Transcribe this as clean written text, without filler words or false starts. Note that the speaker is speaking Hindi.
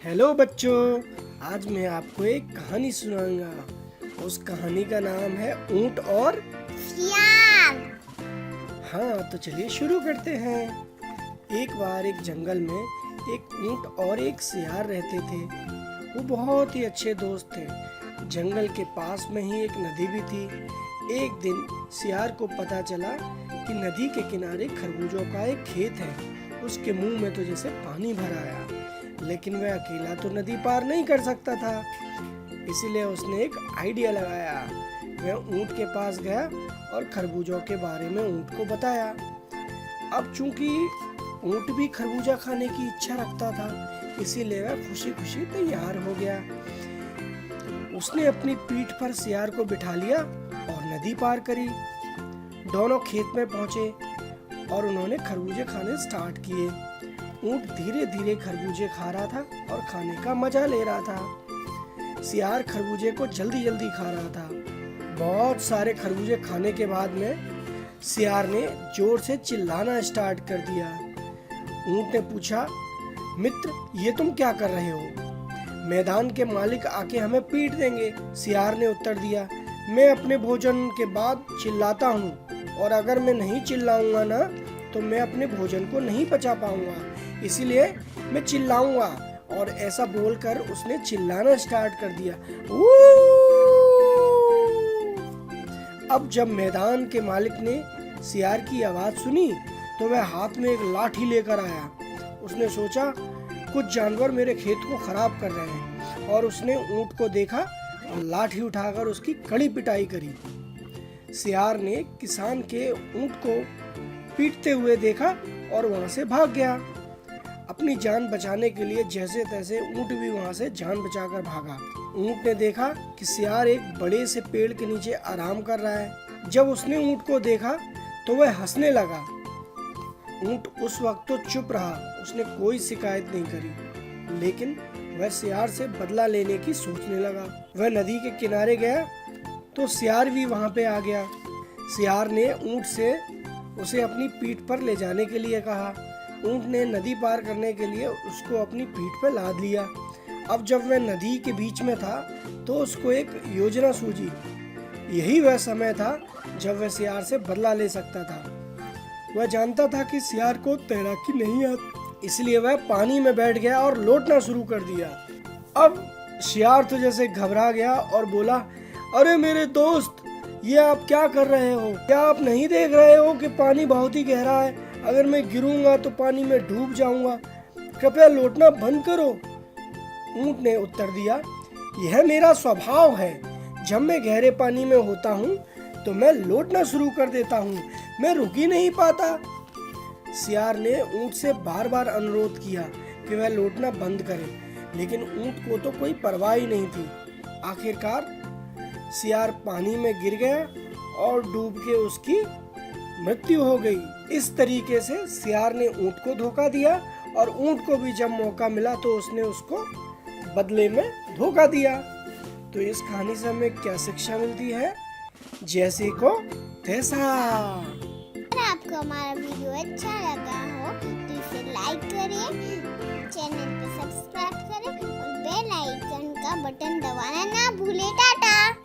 हेलो बच्चों, आज मैं आपको एक कहानी सुनाऊंगा। उस कहानी का नाम है ऊंट और सियार। हाँ, तो चलिए शुरू करते हैं। एक बार एक जंगल में एक ऊंट और एक सियार रहते थे। वो बहुत ही अच्छे दोस्त थे। जंगल के पास में ही एक नदी भी थी। एक दिन सियार को पता चला कि नदी के किनारे खरबूजों का एक खेत है। उसके मुंह में तो जैसे पानी भर आया, लेकिन वह अकेला तो नदी पार नहीं कर सकता था। इसीलिए उसने एक आइडिया लगाया। वह ऊंट के पास गया और खरबूजों के बारे में ऊंट को बताया। अब चूंकि ऊंट भी खरबूजा खाने की इच्छा रखता था, इसीलिए वह खुशी खुशी तैयार हो गया। उसने अपनी पीठ पर सियार को बिठा लिया और नदी पार करी। दोनों खेत में पहुंचे और उन्होंने खरबूजे खाने स्टार्ट किए। ऊंट धीरे धीरे खरबूजे खा रहा था और खाने का मजा ले रहा था। सियार खरबूजे को जल्दी जल्दी खा रहा था। बहुत सारे खरबूजे खाने के बाद में सियार ने जोर से चिल्लाना स्टार्ट कर दिया। ऊंट ने पूछा, मित्र, ये तुम क्या कर रहे हो? मैदान के मालिक आके हमें पीट देंगे। सियार ने उत्तर दिया, मैं अपने भोजन के बाद चिल्लाता हूँ, और अगर मैं नहीं चिल्लाऊंगा ना तो मैं अपने भोजन को नहीं पचा पाऊंगा, इसीलिए मैं चिल्लाऊंगा। और ऐसा बोलकर उसने चिल्लाना स्टार्ट कर दिया। अब जब मैदान के मालिक ने सियार की आवाज सुनी तो वह हाथ में एक लाठी लेकर आया। उसने सोचा, कुछ जानवर मेरे खेत को खराब कर रहे हैं, और उसने ऊंट को देखा और लाठी उठाकर उसकी कड़ी पिटाई करी। सियार ने किसान के ऊंट को पीटते हुए देखा और वहां से भाग गया। अपनी जान बचाने के लिए जैसे तैसे ऊंट भी वहां से जान बचाकर भागा। ऊंट ने देखा कि सियार एक बड़े से पेड़ के नीचे आराम कर रहा है। जब उसने ऊंट को देखा तो वह हंसने लगा। ऊंट उस वक्त तो चुप रहा, उसने कोई शिकायत नहीं करी, लेकिन वह सियार से बदला लेने की सोचने लगा। वह नदी के किनारे गया तो सियार भी वहां पे आ गया। सियार ने ऊंट से उसे अपनी पीठ पर ले जाने के लिए कहा। ऊंट ने नदी पार करने के लिए उसको अपनी पीठ पर लाद लिया। अब जब वह नदी के बीच में था तो उसको एक योजना सूझी। यही वह समय था जब वह सियार से बदला ले सकता था। वह जानता था कि सियार को तैराकी नहीं आती, इसलिए वह पानी में बैठ गया और लौटना शुरू कर दिया। अब सियार तो जैसे घबरा गया और बोला, अरे मेरे दोस्त, ये आप क्या कर रहे हो? क्या आप नहीं देख रहे हो कि पानी बहुत ही गहरा है? अगर मैं गिरूंगा तो पानी में डूब जाऊंगा। कृपया लौटना बंद करो। ऊंट ने उत्तर दिया, यह मेरा स्वभाव है। जब मैं गहरे पानी में होता हूँ तो मैं लौटना शुरू कर देता हूँ, मैं रुक ही नहीं पाता। सियार ने ऊंट से बार बार अनुरोध किया कि वह लौटना बंद करे, लेकिन ऊंट को तो कोई परवाह ही नहीं थी। आखिरकार सियार पानी में गिर गया और डूब के उसकी मृत्यु हो गई। इस तरीके से सियार ने ऊंट को धोखा दिया, और ऊंट को भी जब मौका मिला तो उसने उसको बदले में धोखा दिया। तो इस कहानी से हमें क्या शिक्षा मिलती है? जैसे को तैसा। अगर आपको हमारा वीडियो अच्छा लगा हो तो इसे लाइक करें, चैनल पे सब्सक्राइब करें और बेल आइकन का बटन दबाना ना भूलें। टाटा।